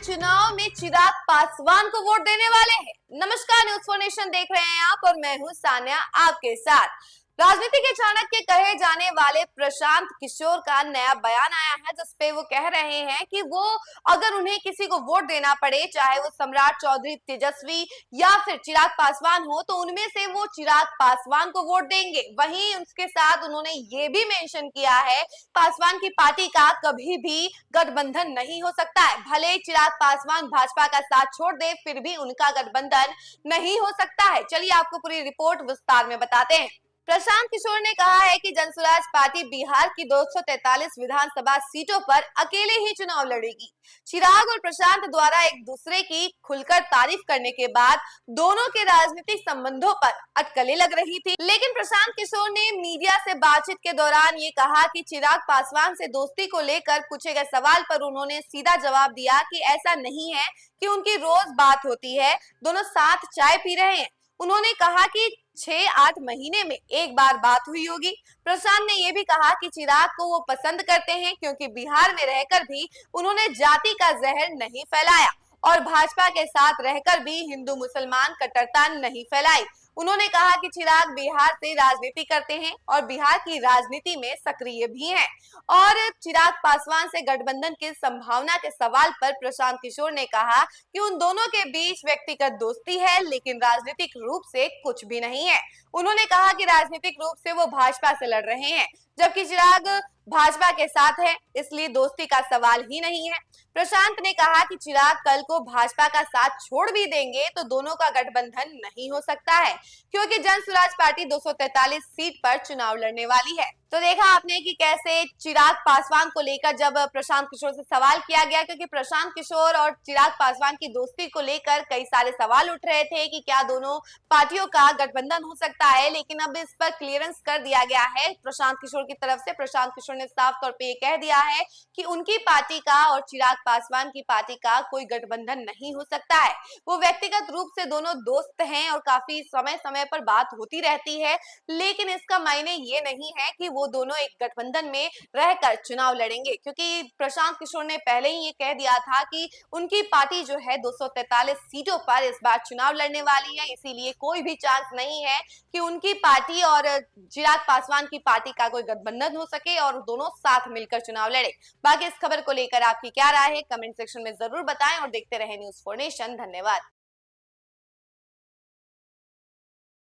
चुनाव में चिराग पासवान को वोट देने वाले हैं। नमस्कार, न्यूज़ फॉर नेशन देख रहे हैं आप और मैं हूं सान्या आपके साथ। राजनीति के चाणक्य कहे जाने वाले प्रशांत किशोर का नया बयान आया है, जिसपे वो कह रहे हैं कि वो अगर उन्हें किसी को वोट देना पड़े, चाहे वो सम्राट चौधरी, तेजस्वी या फिर चिराग पासवान हो, तो उनमें से वो चिराग पासवान को वोट देंगे। वहीं उसके साथ उन्होंने ये भी मेंशन किया है, पासवान की पार्टी का कभी भी गठबंधन नहीं हो सकता है। भले चिराग पासवान भाजपा का साथ छोड़ दे, फिर भी उनका गठबंधन नहीं हो सकता है। चलिए आपको पूरी रिपोर्ट विस्तार में बताते हैं। प्रशांत किशोर ने कहा है कि जनसुराज पार्टी बिहार की 243 विधानसभा सीटों पर अकेले ही चुनाव लड़ेगी। चिराग और प्रशांत द्वारा एक दूसरे की खुलकर तारीफ करने के बाद दोनों के राजनीतिक संबंधों पर अटकलें लग रही थी, लेकिन प्रशांत किशोर ने मीडिया से बातचीत के दौरान ये कहा कि चिराग पासवान से दोस्ती को लेकर पूछे गए सवाल पर उन्होंने सीधा जवाब दिया कि ऐसा नहीं है कि उनकी रोज बात होती है, दोनों साथ चाय पी रहे हैं। उन्होंने कहा कि 6-8 महीने में एक बार बात हुई होगी। प्रशांत ने यह भी कहा कि चिराग को वो पसंद करते हैं क्योंकि बिहार में रहकर भी उन्होंने जाति का जहर नहीं फैलाया और भाजपा के साथ रहकर भी हिंदू मुसलमान कट्टरता नहीं फैलाई। उन्होंने कहा कि चिराग बिहार से राजनीति करते हैं और बिहार की राजनीति में सक्रिय भी हैं। और चिराग पासवान से गठबंधन की संभावना के सवाल पर प्रशांत किशोर ने कहा कि उन दोनों के बीच व्यक्तिगत दोस्ती है, लेकिन राजनीतिक रूप से कुछ भी नहीं है। उन्होंने कहा कि राजनीतिक रूप से वो भाजपा से लड़ रहे हैं, जबकि चिराग भाजपा के साथ है, इसलिए दोस्ती का सवाल ही नहीं है। प्रशांत ने कहा कि चिराग कल को भाजपा का साथ छोड़ भी देंगे तो दोनों का गठबंधन नहीं हो सकता है, क्योंकि जनसुराज पार्टी 243 सीट पर चुनाव लड़ने वाली है। तो देखा आपने कि कैसे चिराग पासवान को लेकर जब प्रशांत किशोर से सवाल किया गया, क्योंकि प्रशांत किशोर और चिराग पासवान की दोस्ती को लेकर कई सारे सवाल उठ रहे थे कि क्या दोनों पार्टियों का गठबंधन हो सकता है, लेकिन अब इस पर क्लियरेंस कर दिया गया है प्रशांत किशोर की तरफ से। प्रशांत किशोर ने साफ तौर पर यह कह दिया है कि उनकी पार्टी का और चिराग पासवान की पार्टी का कोई गठबंधन नहीं हो सकता है। वो व्यक्तिगत रूप से दोनों दोस्त हैं और काफी समय समय पर बात होती रहती है, लेकिन इसका मायने ये नहीं है कि वो दोनों एक गठबंधन में रहकर चुनाव लड़ेंगे, क्योंकि प्रशांत किशोर ने पहले ही ये कह दिया था कि उनकी पार्टी जो है 243 सीटों पर इस बार चुनाव लड़ने वाली है, इसीलिए कोई भी चांस नहीं है कि उनकी पार्टी और चिराग पासवान की पार्टी का कोई गठबंधन हो सके और दोनों साथ मिलकर चुनाव लड़े। बाकी इस खबर को लेकर आपकी क्या राय है, कमेंट सेक्शन में जरूर बताएं और देखते रहे न्यूज़ फॉर नेशन। धन्यवाद।